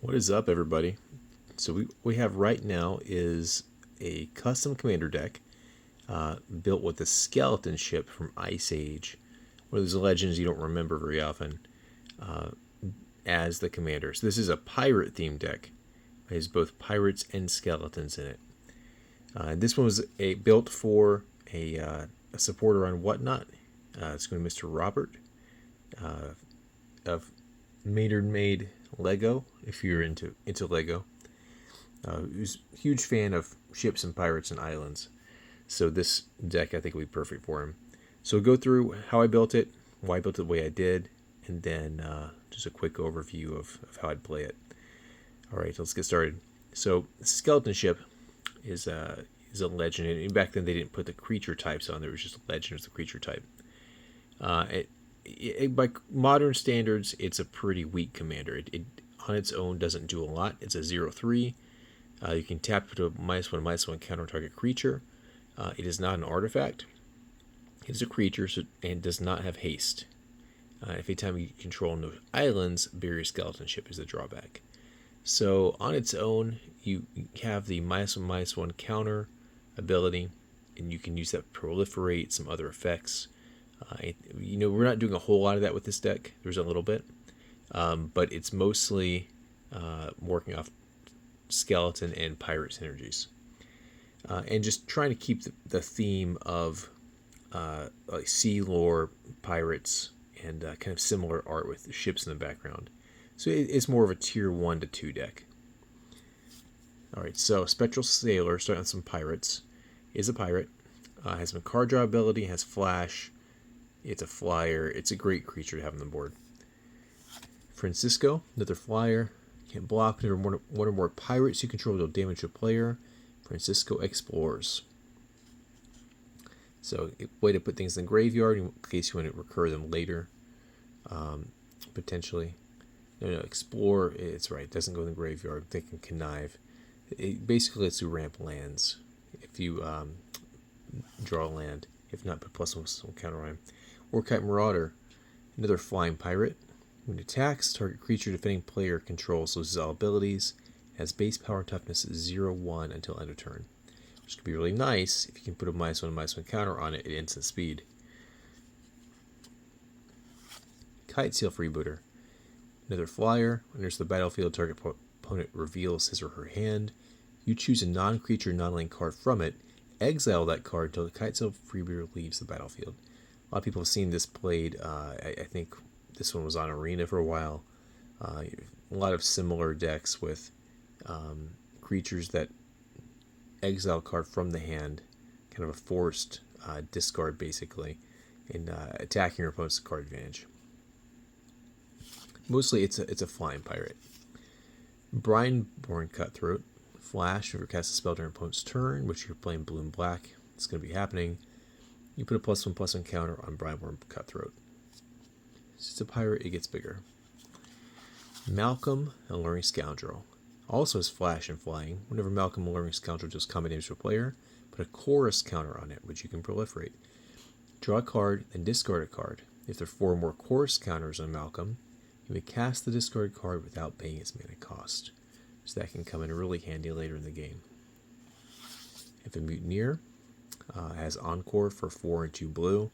What is up, everybody? So we have right now is a custom commander deck built with a skeleton ship from Ice Age, one of those legends you don't remember very often, as the commander. So this is a pirate themed deck. It has both pirates and skeletons in it. This one was built for a supporter on Whatnot. It's going to be Mr. Robert of Maynard Made Lego, if you're into Lego. Who's a huge fan of ships and pirates and islands. So this deck I think will be perfect for him. So we'll go through how I built it, why I built it the way I did, and then just a quick overview of how I'd play it. All right, let's get started. So skeleton ship is a legend, and back then they didn't put the creature types on. There was just legend as the creature type. By modern standards, it's a pretty weak commander. It on its own doesn't do a lot. It's a 0/3. You can tap to a -1/-1 counter target creature. It is not an artifact. It is a creature and does not have haste. Every time you control no islands, bury your skeleton ship is the drawback. So on its own, you have the -1/-1 counter ability, and you can use that to proliferate some other effects. We're not doing a whole lot of that with this deck. There's a little bit, but it's mostly working off skeleton and pirate synergies, and just trying to keep the theme of like sea lore, pirates, and kind of similar art with ships in the background. So it's more of a tier 1 to 2 deck. Alright, so Spectral Sailor, starting with some pirates, is a pirate. Has some card draw ability, has flash, it's a flyer, it's a great creature to have on the board. Francisco, another flyer, can't block whenever one or more pirates you control deal damage to a player. Francisco explores. So, a way to put things in the graveyard in case you want to recur them later, potentially. No, explore, it's right, it doesn't go in the graveyard. They can connive. It basically lets you ramp lands if you draw land. If not, put +1 counter on him. Orkite Marauder, another flying pirate. When it attacks, target creature defending player controls loses all abilities. It has base power toughness 0/1 until end of turn, which could be really nice if you can put a -1/-1 counter on it at instant speed. Kitesail Freebooter, another flyer. Enters the battlefield, target opponent reveals his or her hand. You choose a non-creature, non-land card from it. Exile that card until the Kitesail Freebooter leaves the battlefield. A lot of people have seen this played. I think this one was on Arena for a while. A lot of similar decks with creatures that exile card from the hand, kind of a forced discard basically, and attacking your opponent's card advantage. Mostly it's a flying pirate. Brineborn Cutthroat, flash, if you cast a spell during opponent's turn, which you're playing blue and black, it's going to be happening. You put a +1/+1 counter on Brineborn Cutthroat. Since it's a pirate, it gets bigger. Malcolm, Alluring Scoundrel, also has flash and flying. Whenever Malcolm, Alluring Scoundrel deals combat damage to a player, put a chorus counter on it, which you can proliferate. Draw a card, then discard a card. If there are 4 more chorus counters on Malcolm, you may cast the discarded card without paying its mana cost. So that can come in really handy later in the game. If a Mutineer has Encore for 4 and 2 blue,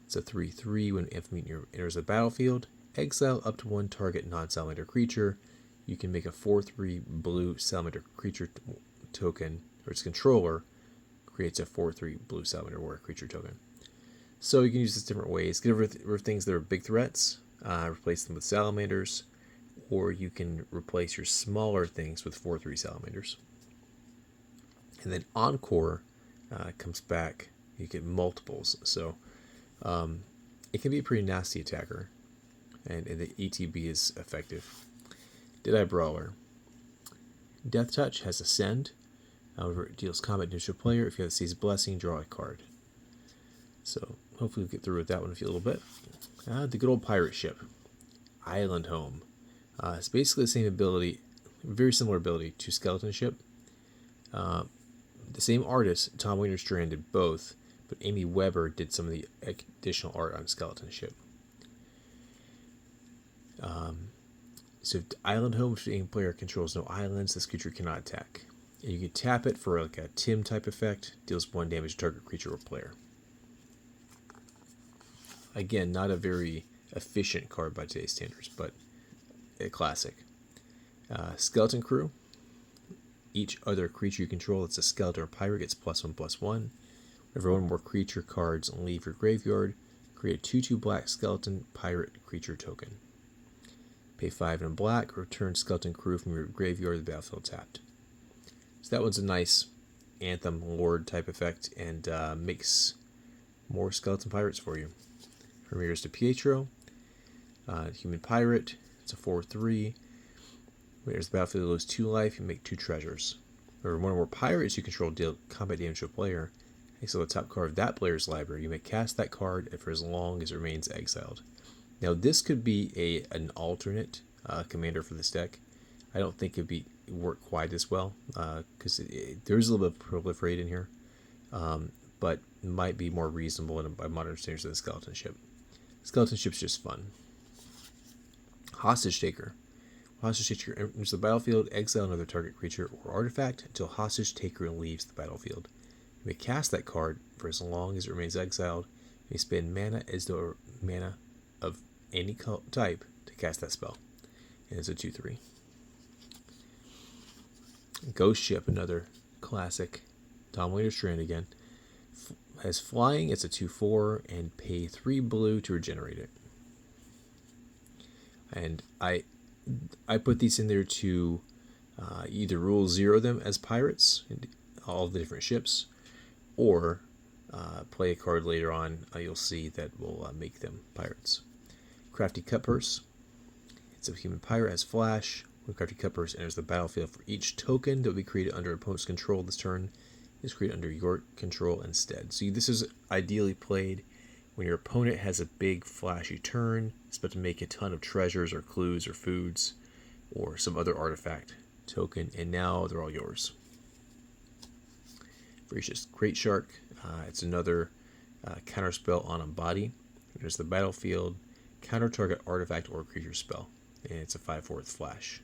it's a 3/3 when if a Mutineer enters the battlefield, exile up to 1 target non-salamander creature. You can make a 4/3 blue salamander creature token, or its controller creates a 4/3 blue salamander warrior creature token. So you can use this different ways. Get rid of things that are big threats, replace them with salamanders, or you can replace your smaller things with 4/3 salamanders. And then Encore comes back. You get multiples, so it can be a pretty nasty attacker, and the ETB is effective. Deadeye Brawler. Death Touch has Ascend. However, it deals combat damage to a player. If you have the Sea's Blessing, draw a card. So hopefully we'll get through with that one in a little bit. The good old pirate ship, Island Home. It's basically the same ability, very similar ability to Skeleton Ship. The same artist, Tom Weinerstrand, did both, but Amy Weber did some of the additional art on Skeleton Ship. So if island home, if the player controls no islands, this creature cannot attack. And you can tap it for like a Tim type effect, deals 1 damage to target creature or player. Again, not a very efficient card by today's standards, but a classic. Skeleton Crew. Each other creature you control that's a skeleton or pirate gets +1/+1. Whenever one more creature cards leave your graveyard, create a 2/2 black skeleton pirate creature token. Pay 5 in black, return Skeleton Crew from your graveyard to the battlefield tapped. So that one's a nice Anthem Lord type effect and makes more skeleton pirates for you. Ramirez DiPietro, Human Pirate. It's a 4/3. Whenever the battlefield loses 2 life, you make 2 treasures. Whenever one or more pirates you control deal combat damage to a player, exile the top card of that player's library. You may cast that card for as long as it remains exiled. Now this could be an alternate commander for this deck. I don't think it'd work quite as well because there's a little bit of proliferate in here, but might be more reasonable by modern standards than the Skeleton Ship. Skeleton Ship's just fun. Hostage Taker. Hostage Taker enters the battlefield, exile another target creature or artifact until Hostage Taker leaves the battlefield. You may cast that card for as long as it remains exiled. You may spend mana as though mana of any type to cast that spell. And it's a 2/3. Ghost Ship, another classic. Dominator Strand again. Has flying, it's a 2/4, and pay 3 blue to regenerate it. And I put these in there to either rule 0 them as pirates, all the different ships, or play a card later on you'll see that will make them pirates. Crafty Cutpurse. It's a human pirate, has flash. When Crafty Cutpurse enters the battlefield, for each token that will be created under opponent's control this turn is created under your control instead. So this is ideally played when your opponent has a big flashy turn. It's about to make a ton of treasures or clues or foods or some other artifact token, and now they're all yours. Voracious Great Shark. It's another counterspell on a body. There's the battlefield, counter target artifact or creature spell, and it's a 5/4 flash.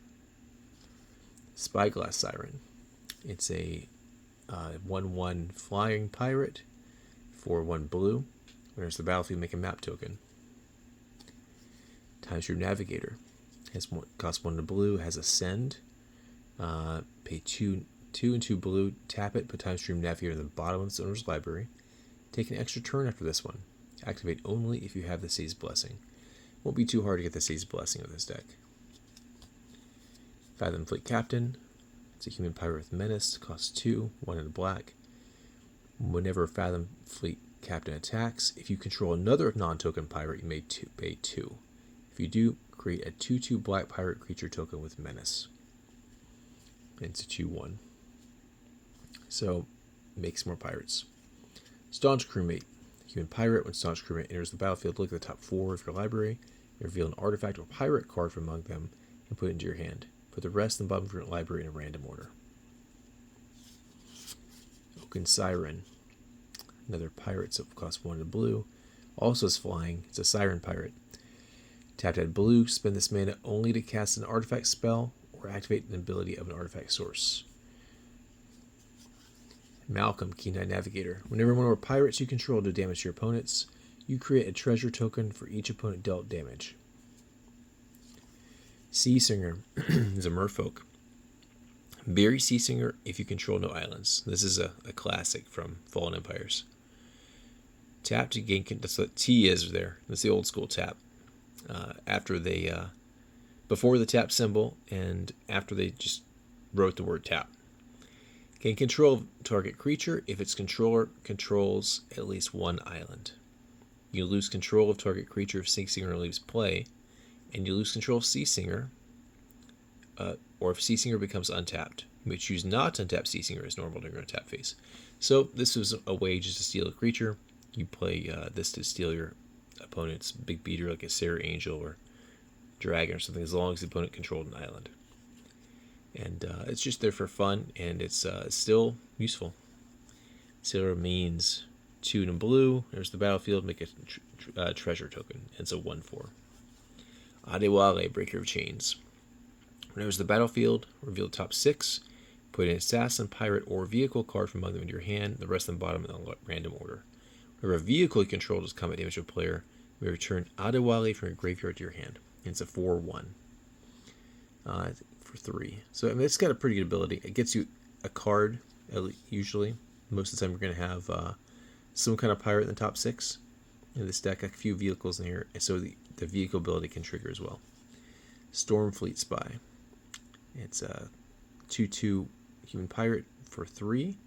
Spyglass Siren. It's a 1/1 flying pirate for 1 blue. When there's the battlefield, make a map token. Time Stream Navigator. Costs 1 blue, has Ascend. Pay 2 and 2 blue, tap it, put Time Stream Navigator in the bottom of its owner's library. Take an extra turn after this one. Activate only if you have the Sea's Blessing. Won't be too hard to get the Sea's Blessing of this deck. Fathom Fleet Captain. It's a human pirate with menace. Costs 2, 1 in black. Whenever Fathom Fleet Captain attacks, if you control another non-token pirate, you may pay 2. If you do, create a 2/2 black pirate creature token with menace. And it's a 2/1. So, makes more pirates. Staunch Crewmate. Human pirate. When Staunch Crewmate enters the battlefield, look at the top 4 of your library. Reveal an artifact or pirate card from among them and put it into your hand. Put the rest in the bottom of your library in a random order. Oaken Siren. Another pirate, so it costs 1 blue. Also is flying. It's a Siren pirate. Tap to add blue. Spend this mana only to cast an artifact spell or activate an ability of an artifact source. Malcolm, Keen-Eye Navigator. Whenever one or more pirates you control do damage to your opponents, you create a treasure token for each opponent dealt damage. Sea Singer is a merfolk. Bury Sea Singer if you control no islands. This is a classic from Fallen Empires. Tap to gain. That's what T is there. That's the old school tap. Before the tap symbol and after they just wrote the word tap. Gain control of target creature if its controller controls at least 1 island. You lose control of target creature if Sea Singer leaves play, and you lose control of Sea Singer, or if Sea Singer becomes untapped. You may choose not to untap Sea Singer as normal during your untap phase. So this is a way just to steal a creature. You play this to steal your opponent's big beater like a Sarah Angel or Dragon or something, as long as the opponent controlled an island. And it's just there for fun, and it's still useful. Sarah means 2 in blue. There's the battlefield. Make a treasure token. It's a 1/4. Adewale, Breaker of Chains. When it was the battlefield, reveal the top 6. Put an assassin, pirate, or vehicle card from among them into your hand. The rest on the bottom in a random order. Whenever a vehicle you control does combat damage to a player, you may return Adewale from your graveyard to your hand. And it's a 4/1 for 3. So I mean, it's got a pretty good ability. It gets you a card, usually. Most of the time, you're going to have some kind of pirate in the top 6. In this deck, a few vehicles in here, and so the vehicle ability can trigger as well. Stormfleet Spy. It's a 2/2 human pirate for 3.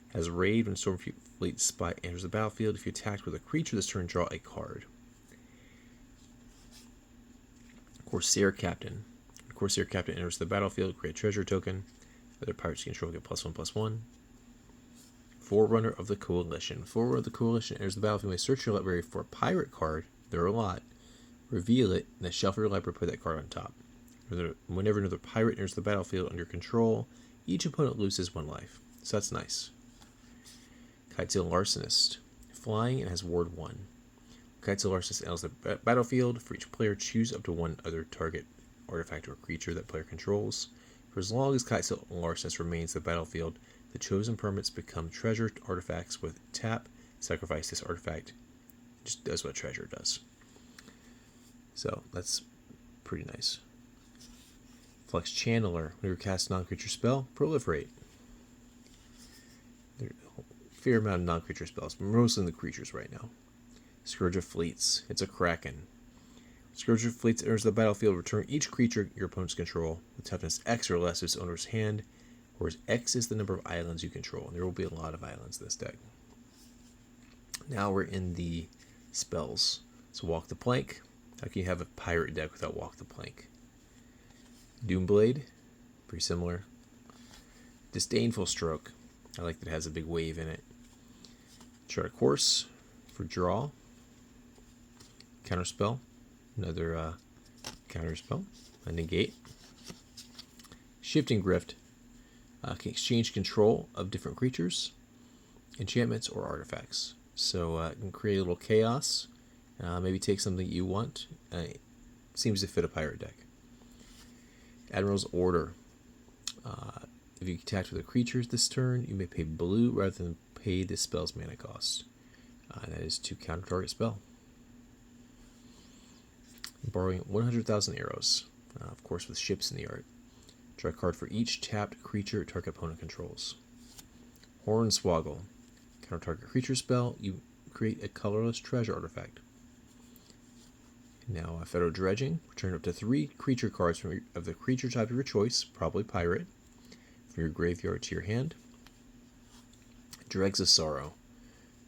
Has raid when Stormfleet Spy enters the battlefield. If you attack with a creature this turn, draw a card. Corsair Captain. When Corsair Captain enters the battlefield, create a treasure token. Other pirates you control get +1/+1. Forerunner of the Coalition. Forerunner of the Coalition enters the battlefield. You may search your library for a pirate card. There are a lot. Reveal it, and then shuffle your library, put that card on top. Whenever another pirate enters the battlefield under control, each opponent loses 1 life. So that's nice. Kitesail Larcenist. Flying and has Ward 1. Kitesail Larcenist enters the battlefield. For each player, choose up to 1 other target artifact or creature that player controls. For as long as Kitesail Larcenist remains the battlefield, the chosen permanents become treasure artifacts with tap. Sacrifice this artifact. It just does what treasure does. So that's pretty nice. Flux Channeler. When you cast a non-creature spell, proliferate. There's a fair amount of non-creature spells, but mostly in the creatures right now. Scourge of Fleets. It's a Kraken. Scourge of Fleets enters the battlefield. Return each creature your opponents control with toughness X or less to its owner's hand, whereas X is the number of islands you control. And there will be a lot of islands in this deck. Now we're in the spells. So Walk the Plank. How can you have a pirate deck without Walk the Plank? Doomblade. Pretty similar. Disdainful Stroke. I like that it has a big wave in it. Chart a Course for draw. Counterspell. Another counterspell. A negate. Shifting Grift. Can exchange control of different creatures, enchantments, or artifacts. So it can create a little chaos. Maybe take something you want. Seems to fit a pirate deck. Admiral's Order. If you attack with a creature this turn, you may pay blue rather than pay the spell's mana cost. And that is to counter target spell. Borrowing 100,000 arrows. Of course, with ships in the art. Draw a card for each tapped creature target opponent controls. Hornswoggle. Counter target creature spell. You create a colorless treasure artifact. Now, Federal Dredging. Return up to 3 creature cards of the creature type of your choice, probably pirate, from your graveyard to your hand. Dregs of Sorrow.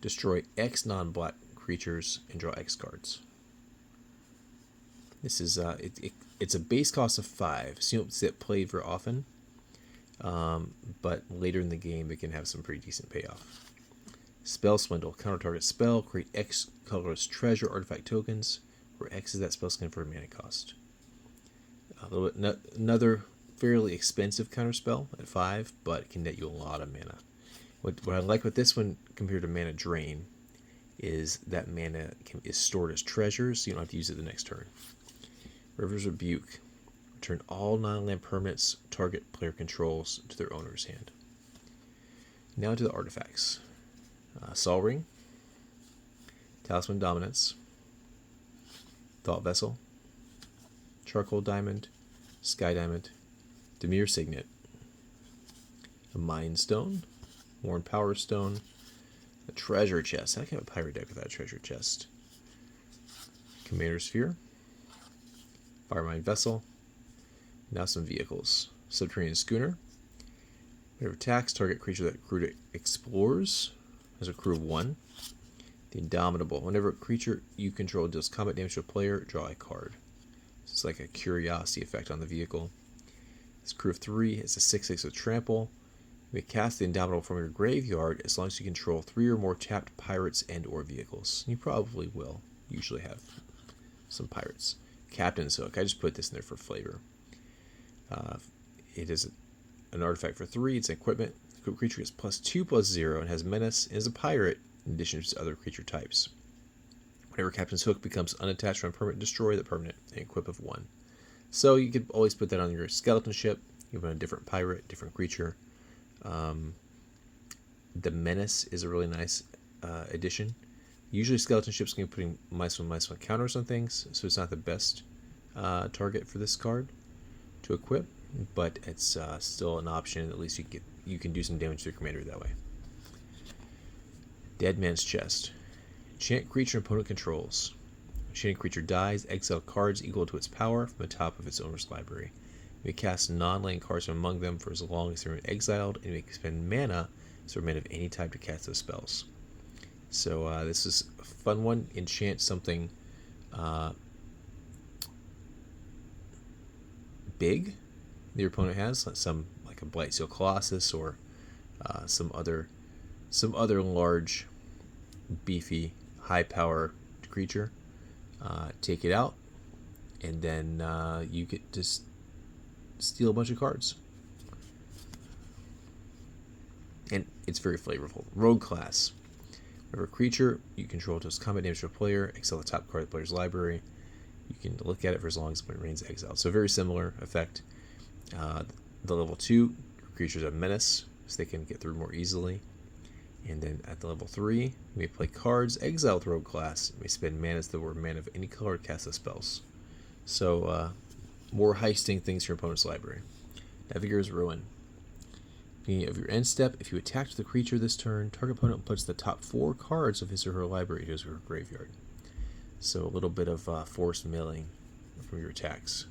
Destroy X non-black creatures and draw X cards. This is it's a base cost of 5, so you don't see it played very often. But later in the game, it can have some pretty decent payoff. Spell Swindle. Counter target spell. Create X colorless treasure artifact tokens, where X is that spell's converted mana cost. Another fairly expensive counter spell at 5, but it can net you a lot of mana. What I like with this one compared to Mana Drain is that mana is stored as treasures, so you don't have to use it the next turn. River's Rebuke. Return all non-land permanents target player controls to their owner's hand. Now to the artifacts. Sol Ring. Talisman Dominance. Thought Vessel. Charcoal Diamond. Sky Diamond. Dimir Signet. A Mind Stone. Worn Power Stone. A Treasure Chest. I can have a pirate deck without a treasure chest. Commander Sphere. Firemind Vessel. Now some vehicles. Subterranean Schooner. Whenever attacks, target creature that crew explores has a crew of 1. The Indomitable. Whenever a creature you control deals combat damage to a player, draw a card. So it's like a curiosity effect on the vehicle. This crew of 3 is a 6/6 with trample. You may cast the Indomitable from your graveyard as long as you control 3 or more tapped pirates and or vehicles. You probably will usually have some pirates. Captain's Hook. I just put this in there for flavor. It is an artifact for 3. It's an equipment. The creature gets +2/+0 and has menace and is a pirate in addition to other creature types. Whenever Captain's Hook becomes unattached from a permanent, destroy the permanent and equip of 1. So you could always put that on your skeleton ship. You have a different pirate, different creature. The Menace is a really nice addition. Usually skeleton ships can be putting -1/-1 counters on things, so it's not the best target for this card to equip, but it's still an option. At least you can do some damage to your commander that way. Dead Man's Chest. Enchant creature opponent controls. Enchanted creature dies, exile cards equal to its power from the top of its owner's library. You may cast non-land cards from among them for as long as they're exiled, and you may spend mana, so mana of any type to cast those spells. So this is a fun one. Enchant something big that your opponent has, like a Blightsteel Colossus or some other large, beefy, high power creature. Take it out, and then you get to steal a bunch of cards. And it's very flavorful. Rogue class. Whenever a creature you control does combat damage to a player, exile the top card of the player's library. You can look at it for as long as it remains exiled. So very similar effect. The level 2 creatures have Menace, so they can get through more easily. And then at the level 3, you may play cards, exile with Rogue class. You may spend mana as the word mana of any color to cast the spells. So, more heisting things from your opponent's library. Navigator's Ruin. Beginning of your end step, if you attack the creature this turn, target opponent puts the top 4 cards of his or her library into his or her graveyard. So a little bit of forced milling from your attacks.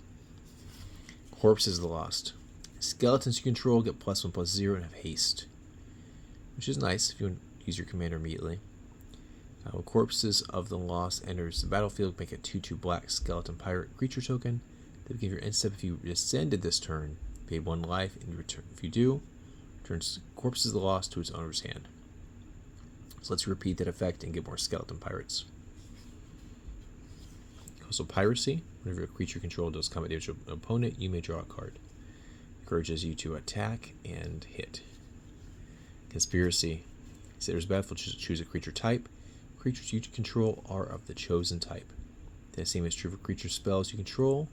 Corpses of the Lost. Skeletons you control get +1/+0 and have haste, which is nice if you want to use your commander immediately. When Corpses of the Lost enters the battlefield, make a 2/2 black skeleton pirate creature token. At the beginning of your end step, if you descended this turn, pay 1 life, and return. If you do, returns Corpses of the Lost to its owner's hand. So let's repeat that effect and get more skeleton pirates. Also, Piracy. Whenever a creature controlled does combat damage to an opponent, you may draw a card. Encourages you to attack and hit. Conspiracy. Considers battlefield, choose a creature type. Creatures you control are of the chosen type. The same is true for creature spells you control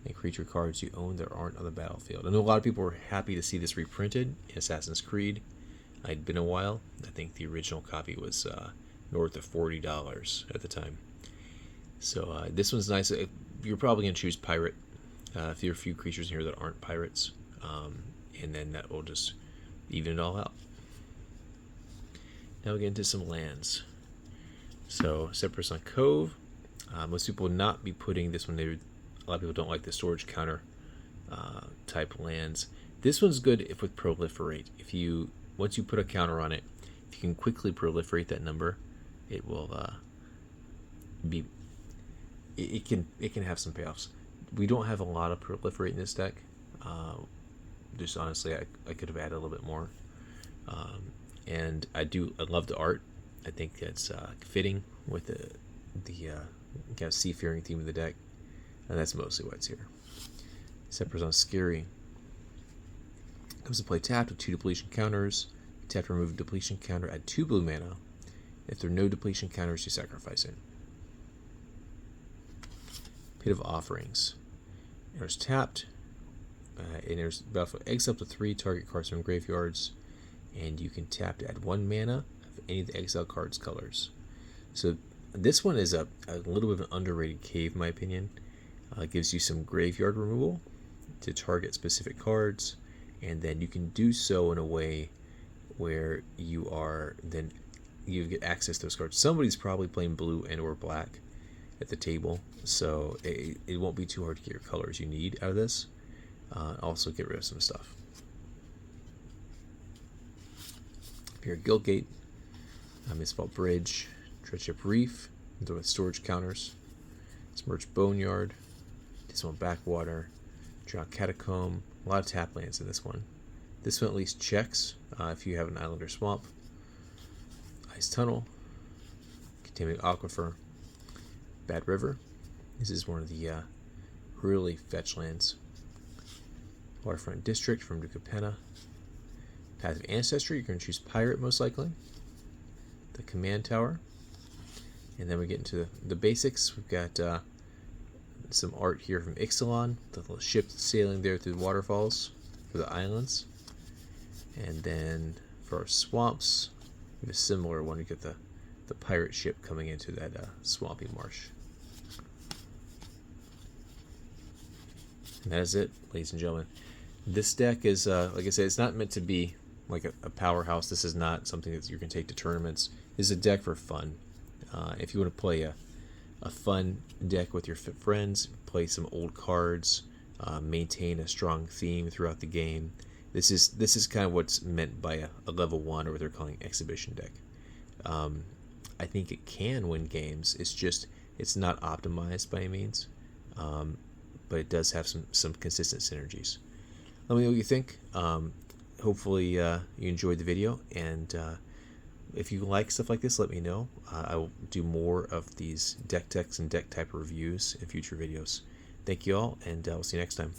and creature cards you own that aren't on the battlefield. I know a lot of people were happy to see this reprinted in Assassin's Creed. It'd been a while. I think the original copy was north of $40 at the time. So this one's nice. You're probably going to choose Pirate. If there are a few creatures in here that aren't pirates. And then that will just even it all out. Now we get into some lands. So Cypress on Cove. Most people would not be putting this one. A lot of people don't like the storage counter type lands. This one's good if with Proliferate. Once you put a counter on it, if you can quickly proliferate that number, it will be. It can have some payoffs. We don't have a lot of Proliferate in this deck. Just honestly, I could have added a little bit more. And I love the art. I think it's fitting with the kind of seafaring theme of the deck, and that's mostly why it's here. Scepter's on Scary. Comes to play tapped with 2 depletion counters. Tap to remove a depletion counter, add 2 blue mana. If there are no depletion counters, you sacrifice it. Pit of Offerings. Enters tapped. Enters battlefield, exile up to 3 target cards from graveyards, and you can tap to add 1 mana of any of the exile cards' colors. So this one is a little bit of an underrated cave, in my opinion. It gives you some graveyard removal to target specific cards, and then you can do so in a way where you get access to those cards. Somebody's probably playing blue and or black at the table, so it won't be too hard to get your colors you need out of this. Also get rid of some stuff. If you're at Guildgate, Mistfall Bridge, Treadship Reef, with storage counters, Smirch Boneyard, Dismal Backwater, Drowned Catacomb, a lot of tap lands in this one. This one at least checks if you have an island or swamp. Ice Tunnel, Contaminated Aquifer, Bad River. This is one of the really fetch lands. Waterfront District from Duke of Penna. Path of Ancestry, you're going to choose Pirate most likely. The Command Tower. And then we get into the basics. We've got some art here from Ixalan, the little ship sailing there through the waterfalls for the islands. And then for our swamps, we have a similar one. You get the pirate ship coming into that swampy marsh. And that is it, ladies and gentlemen. This deck is, like I said, it's not meant to be like a powerhouse. This is not something that you can take to tournaments. This is a deck for fun. If you want to play a fun deck with your friends, play some old cards, maintain a strong theme throughout the game, this is kind of what's meant by a level 1, or what they're calling exhibition deck. I think it can win games. It's not optimized by any means, but it does have some consistent synergies. Let me know what you think. Hopefully you enjoyed the video, and if you like stuff like this, let me know. I will do more of these deck techs and deck type reviews in future videos. Thank you all, and I'll see you next time.